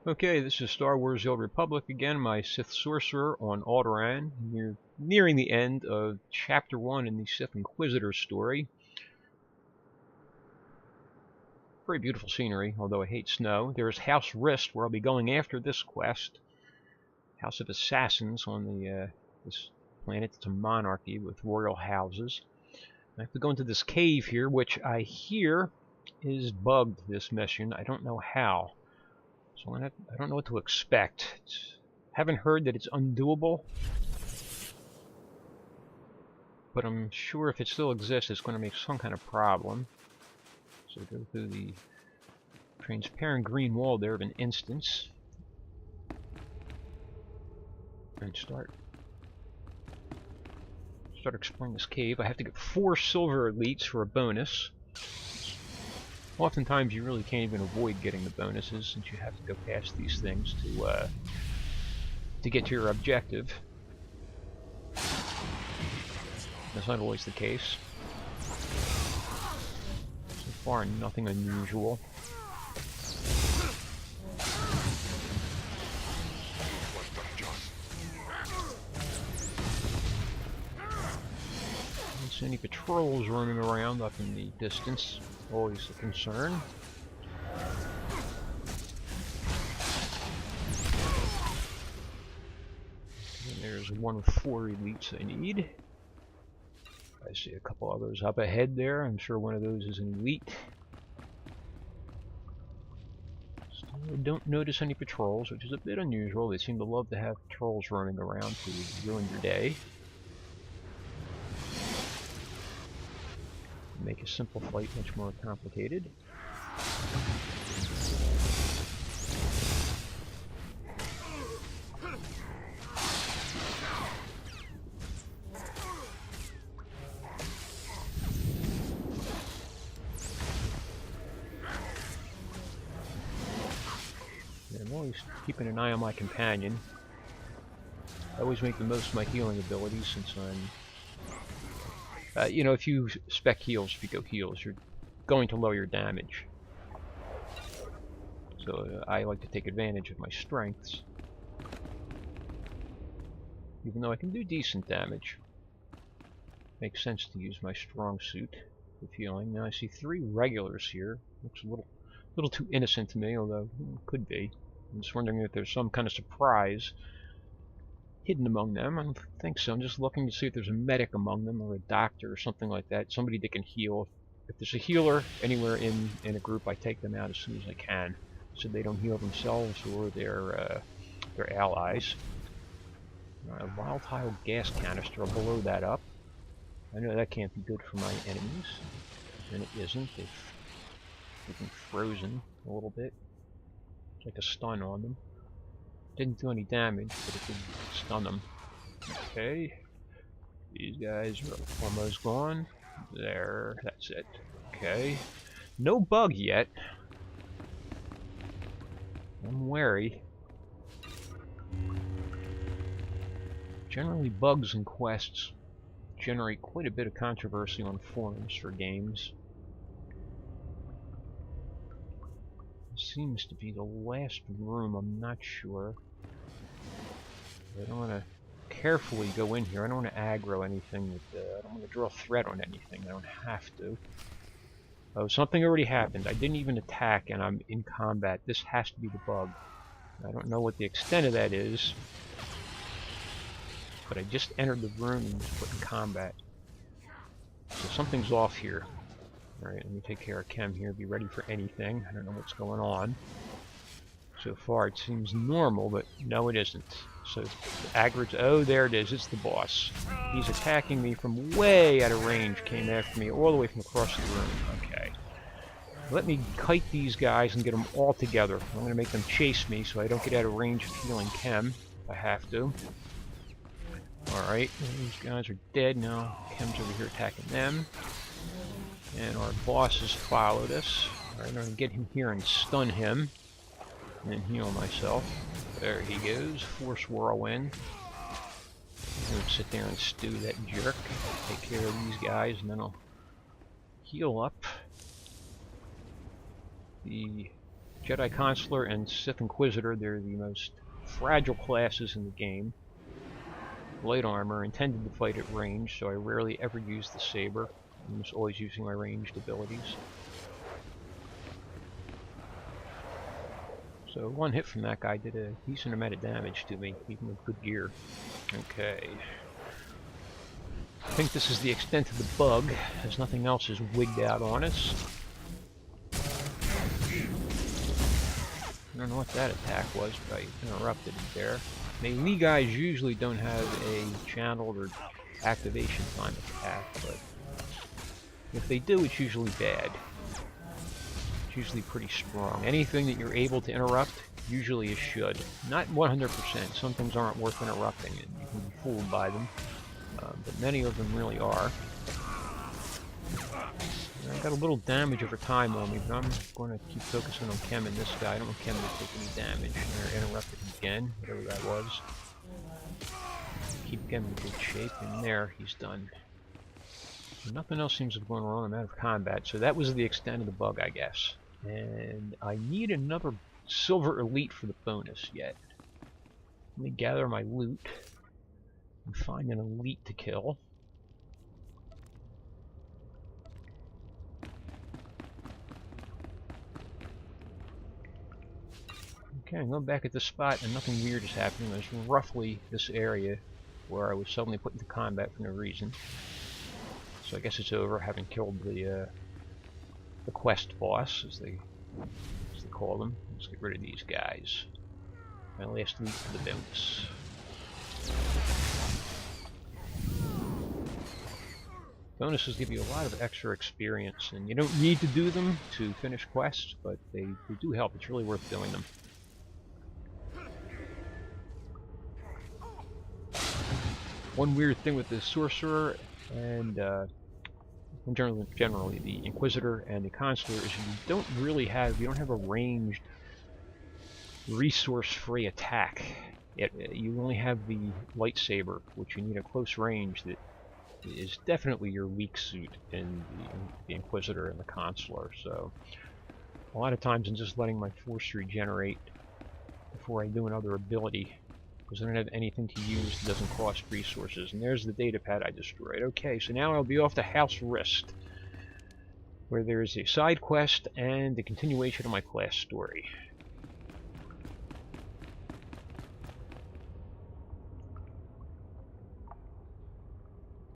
Okay, this is Star Wars: The Old Republic again, my Sith Sorcerer on Alderaan. We're nearing the end of Chapter 1 in the Sith Inquisitor story. Very beautiful scenery, although I hate snow. There's House Rist, where I'll be going after this quest. House of Assassins on the this planet. It's a monarchy with royal houses. I have to go into this cave here, which I hear is bugged, this mission. I don't know how. So I don't know what to expect. Haven't heard that it's undoable, but I'm sure if it still exists, it's going to make some kind of problem. So go through the transparent green wall there of an instance, and start exploring this cave. I have to get 4 silver elites for a bonus. Oftentimes you really can't even avoid getting the bonuses, since you have to go past these things to get to your objective. That's not always the case. So far, nothing unusual. Don't see any patrols roaming around up in the distance. Always a concern. And there's 1 of 4 elites I need. I see a couple others up ahead there. I'm sure one of those is an elite. Still don't notice any patrols, which is a bit unusual. They seem to love to have patrols roaming around to ruin your day. Make a simple fight much more complicated. I'm always keeping an eye on my companion. I always make the most of my healing abilities, since I'm you know, if you spec heals, if you go heals, you're going to lower your damage. So I like to take advantage of my strengths. Even though I can do decent damage. Makes sense to use my strong suit with healing. Now I see 3 regulars here. Looks a little too innocent to me, although it could be. I'm just wondering if there's some kind of surprise hidden among them. I don't think so. I'm just looking to see if there's a medic among them, or a doctor, or something like that. Somebody that can heal. If there's a healer anywhere in a group, I take them out as soon as I can, so they don't heal themselves or their allies. A volatile gas canister. I'll blow that up. I know that can't be good for my enemies, and it isn't. They've been frozen a little bit. It's like a stun on them. Didn't do any damage, but it did stun them. Okay. These guys are almost gone. There, that's it. Okay. No bug yet. I'm wary. Generally, bugs and quests generate quite a bit of controversy on forums for games. Seems to be the last room, I'm not sure. I don't want to carefully go in here. I don't want to aggro anything with I don't want to draw a threat on anything. I don't have to. Oh, something already happened. I didn't even attack and I'm in combat. This has to be the bug. I don't know what the extent of that is, but I just entered the room and was put in combat. So something's off here. Alright, let me take care of Chem here, be ready for anything. I don't know what's going on. So far it seems normal, but no it isn't. So aggro, oh there it is, it's the boss. He's attacking me from way out of range, came after me all the way from across the room. Okay. Let me kite these guys and get them all together. I'm going to make them chase me so I don't get out of range of healing Chem, if I have to. Alright, these guys are dead now. Chem's over here attacking them. And our boss has followed us. Alright, I'm going to get him here and stun him. And then heal myself. There he goes. Force Whirlwind. I'm going to sit there and stew that jerk. Take care of these guys and then I'll heal up the Jedi Consular and Sith Inquisitor, they're the most fragile classes in the game. Light armor, intended to fight at range, so I rarely ever use the saber. I'm almost always using my ranged abilities. So one hit from that guy did a decent amount of damage to me, even with good gear. Okay. I think this is the extent of the bug, as nothing else is wigged out on us. I don't know what that attack was, but I interrupted it there. Melee guys usually don't have a channeled or activation time attack, but if they do, it's usually bad. It's usually pretty strong. Anything that you're able to interrupt, usually is should. Not 100%. Some things aren't worth interrupting, and you can be fooled by them. But many of them really are. I got a little damage over time on me, but I'm going to keep focusing on Chem and this guy. I don't want Chem to take any damage. Or interrupted again, whatever that was. Keep Chem in good shape, and there, he's done. Nothing else seems to be going wrong. I'm out of combat, so that was the extent of the bug, I guess. And I need another Silver Elite for the bonus yet. Let me gather my loot and find an Elite to kill. Okay, I'm going back at this spot, and nothing weird is happening. There's roughly this area where I was suddenly put into combat for no reason. So I guess it's over, having killed the quest boss, as they call them. Let's get rid of these guys. My last loot for the bonus. Bonuses give you a lot of extra experience, and you don't need to do them to finish quests, but they do help. It's really worth doing them. One weird thing with the sorcerer and generally the Inquisitor and the Consular is you don't have a ranged resource-free attack. You only have the lightsaber, which you need a close range that is definitely your weak suit in the Inquisitor and the Consular. So a lot of times I'm just letting my force regenerate before I do another ability, because I don't have anything to use that doesn't cost resources. And there's the data pad I destroyed. Okay, so now I'll be off to House Rist, where there's a side quest and the continuation of my class story.